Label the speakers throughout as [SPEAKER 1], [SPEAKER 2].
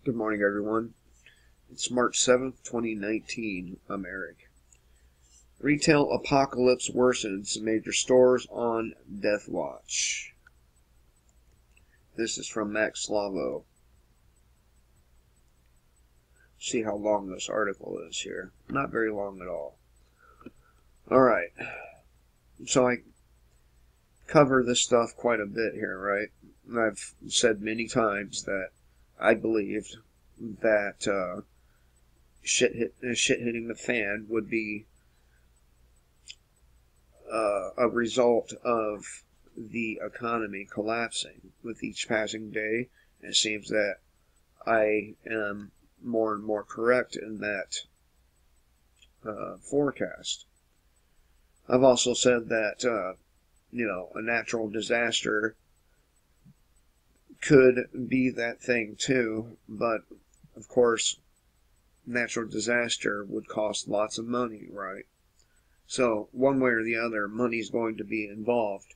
[SPEAKER 1] Good morning, everyone. It's March 7th, 2019. I'm Eric. Retail apocalypse worsens, major stores on Deathwatch. This is from Max Slavo. See how long this article is here. Not very long at all. Alright. So I cover this stuff quite a bit here, right? I've said many times that I believed that shit hitting the fan would be a result of the economy collapsing. With each passing day, it seems that I am more and more correct in that forecast. I've also said that a natural disaster could be that thing too, but of course natural disaster would cost lots of money, right? So one way or the other, money's going to be involved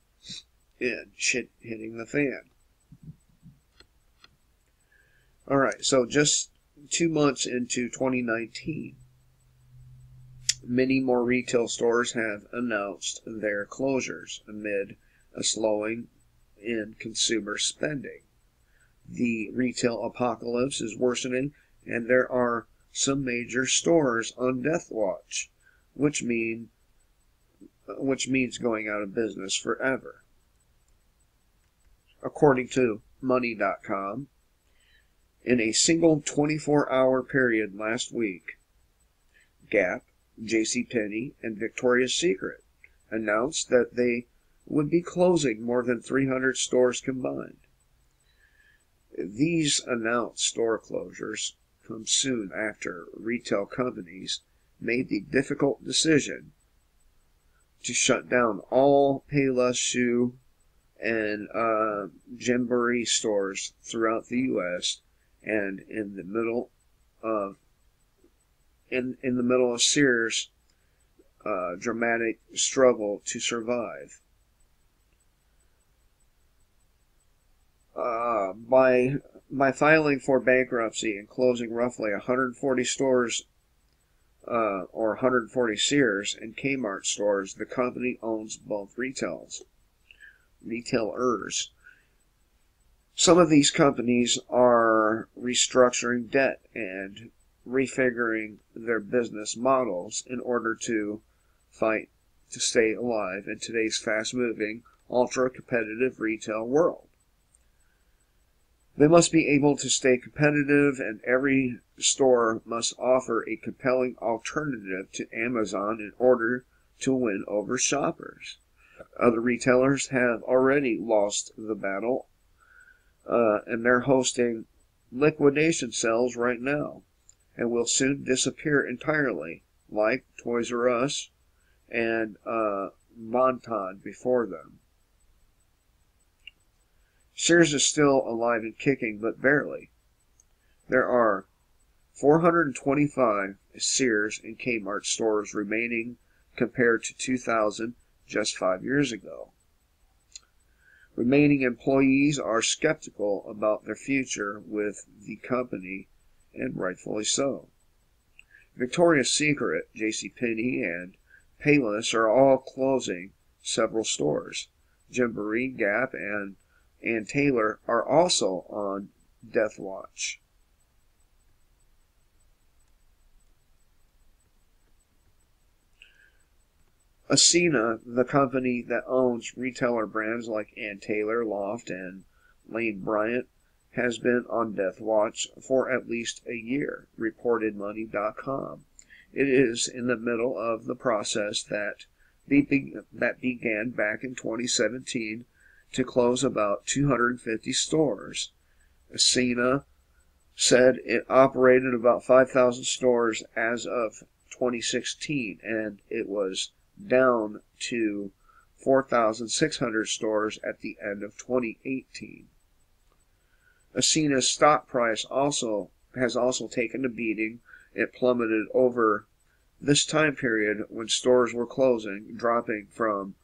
[SPEAKER 1] in shit hitting the fan. Alright, so just 2 months into 2019, many more retail stores have announced their closures amid a slowing in consumer spending. The retail apocalypse is worsening, and there are some major stores on Deathwatch, which means going out of business forever. According to Money.com, in a single 24-hour period last week, Gap, JCPenney, and Victoria's Secret announced that they would be closing more than 300 stores combined. These announced store closures come soon after retail companies made the difficult decision to shut down all Payless shoe and Gymboree stores throughout the U.S. and in the middle of Sears' dramatic struggle to survive. By filing for bankruptcy and closing roughly 140 stores or 140 Sears and Kmart stores, the company owns both retailers. Some of these companies are restructuring debt and refiguring their business models in order to fight to stay alive in today's fast-moving, ultra-competitive retail world. They must be able to stay competitive, and every store must offer a compelling alternative to Amazon in order to win over shoppers. Other retailers have already lost the battle, and they're hosting liquidation sales right now, and will soon disappear entirely, like Toys R Us and Bon-Ton before them. Sears is still alive and kicking, but barely. There are 425 Sears and Kmart stores remaining compared to 2,000 just 5 years ago. Remaining employees are skeptical about their future with the company, and rightfully so. Victoria's Secret, JCPenney, and Payless are all closing several stores. Gymboree, Gap, and Taylor are also on Deathwatch. Ascena, the company that owns retailer brands like Ann Taylor, Loft, and Lane Bryant, has been on Deathwatch for at least a year, reported Money.com. It is in the middle of the process that began back in 2017 to close about 250 stores. Ascena said it operated about 5,000 stores as of 2016, and it was down to 4,600 stores at the end of 2018. Ascena's stock price has also taken a beating. It plummeted over this time period when stores were closing, dropping from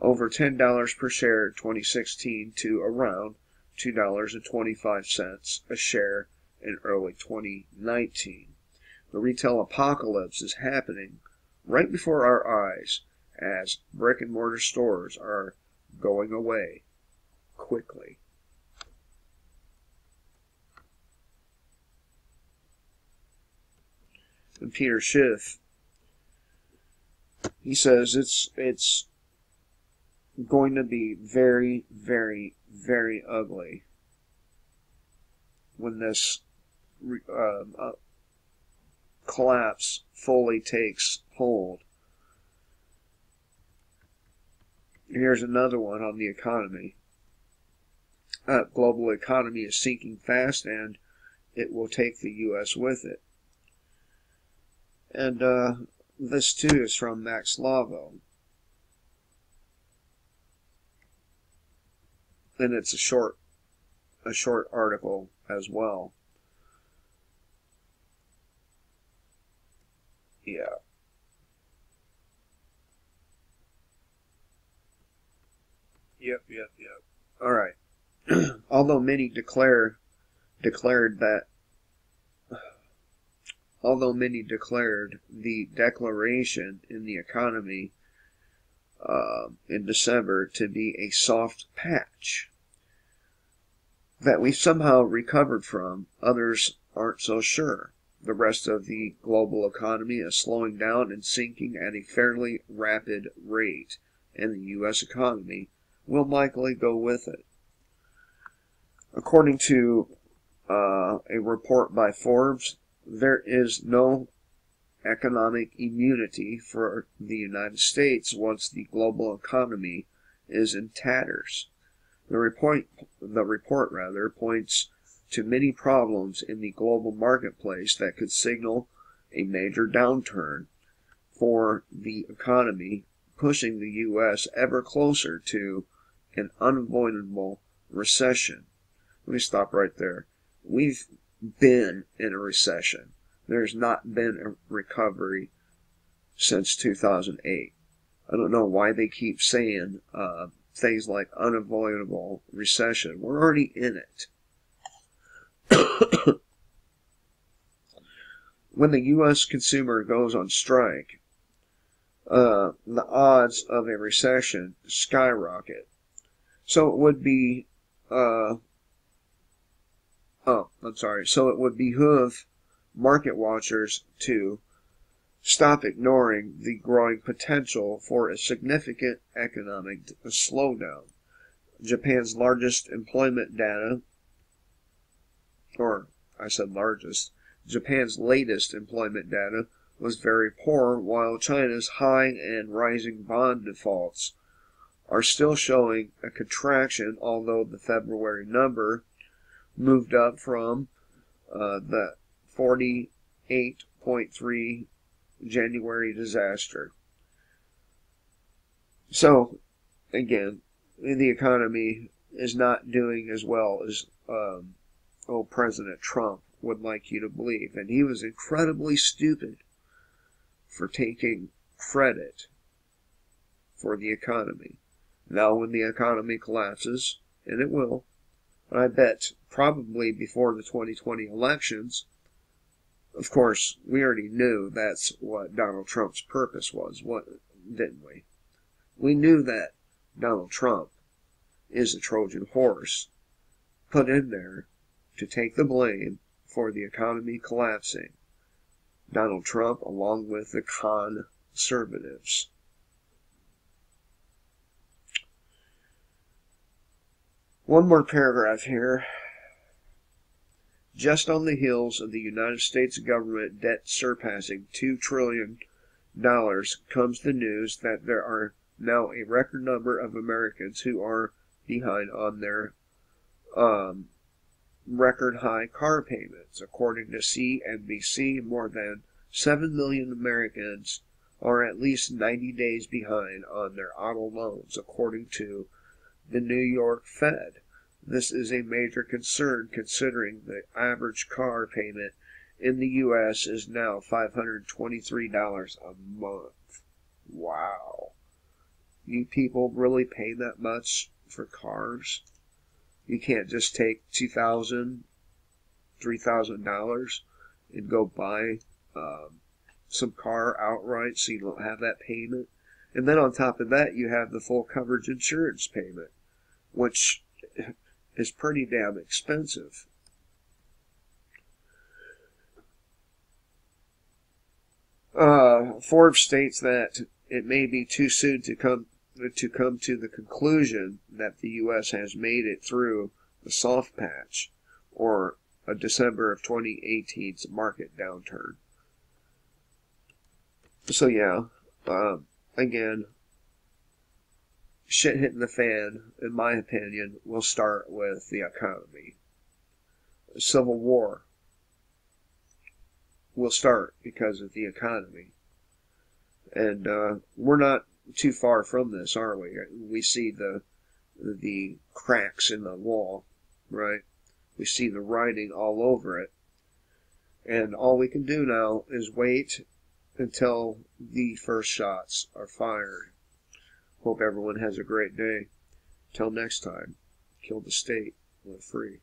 [SPEAKER 1] over $10 per share in 2016 to around $2.25 a share in early 2019. The retail apocalypse is happening right before our eyes as brick and mortar stores are going away quickly. And Peter Schiff, he says it's going to be very, very, very ugly when this collapse fully takes hold. Here's another one on the economy. Global economy is sinking fast, and it will take the U.S. with it. And this too is from Max Lavo. And it's a short article as well. Yeah. Yep. All right. Although many declared the declaration in the economy in December to be a soft patch that we somehow recovered from, others aren't so sure. The rest of the global economy is slowing down and sinking at a fairly rapid rate, and the U.S. economy will likely go with it. According to a report by Forbes, there is no economic immunity for the United States once the global economy is in tatters. The report points to many problems in the global marketplace that could signal a major downturn for the economy, pushing the U.S. ever closer to an unavoidable recession. Let me stop right there. We've been in a recession. There's not been a recovery since 2008. I don't know why they keep saying things like unavoidable recession. We're already in it. When the U.S. consumer goes on strike, the odds of a recession skyrocket. So it would be, So it would behoove market watchers to stop ignoring the growing potential for a significant economic slowdown. Japan's largest employment data, Japan's latest employment data was very poor, while China's high and rising bond defaults are still showing a contraction, although the February number moved up from the 48.3 January disaster. So, again, the economy is not doing as well as President Trump would like you to believe. And he was incredibly stupid for taking credit for the economy. Now when the economy collapses, and it will, I bet probably before the 2020 elections, of course, we already knew that's what Donald Trump's purpose was, didn't we? We knew that Donald Trump is a Trojan horse put in there to take the blame for the economy collapsing. Donald Trump, along with the conservatives. One more paragraph here. Just on the heels of the United States government debt surpassing $2 trillion comes the news that there are now a record number of Americans who are behind on their record high car payments. According to CNBC, more than 7 million Americans are at least 90 days behind on their auto loans, according to the New York Fed. This is a major concern considering the average car payment in the U.S. is now $523 a month. Wow. You people really pay that much for cars? You can't just take $2,000 $3,000 and go buy some car outright so you don't have that payment. And then on top of that, you have the full coverage insurance payment, which is pretty damn expensive. Forbes states that it may be too soon to come to the conclusion that the U.S. has made it through the soft patch or a December of 2018's market downturn. So yeah, again, shit hitting the fan, in my opinion, will start with the economy. A civil war will start because of the economy. And we're not too far from this, are we? We see the cracks in the wall, right? We see the writing all over it. And all we can do now is wait until the first shots are fired. Hope everyone has a great day. Till next time, kill the state, live free.